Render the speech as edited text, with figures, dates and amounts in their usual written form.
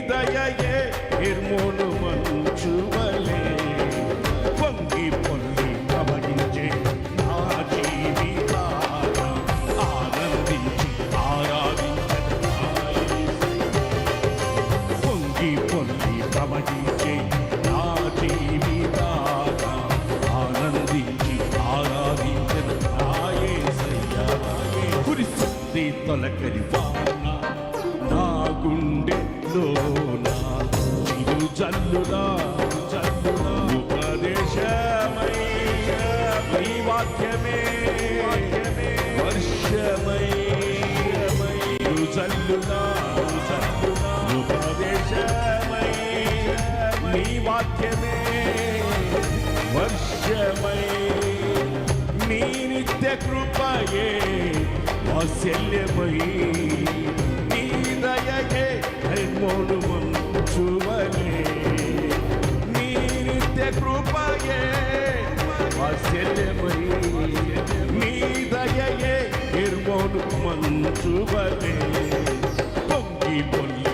దయయే నిర్మూలు మంచువలే పొంగి పొంగి ప్రవహించే నా జీవితాన్ని ఆనందించి ఆరాధించే పొంగి పొంగి ప్రవహించే నా జీవితాన్ని ఆనందించి ఆరాధించే నా యేసయ్యా కురిసింది తొలకరి వాన నా గుండెలోన చిరు జల్లులా ఉపదేశమై నీ వాక్యమే వర్షమై జల్లులా ఉపదేశమై నీ వాక్యమే వర్షమై నీ నిత్య కృపయే వాత్సల్యమై నీ దయయే నిర్మూలు మంచువలే నీ నిత్య కృపయే వాత్సల్యమై నీ దయయే నిర్మూలు మంచువలే పొంగి పొంగి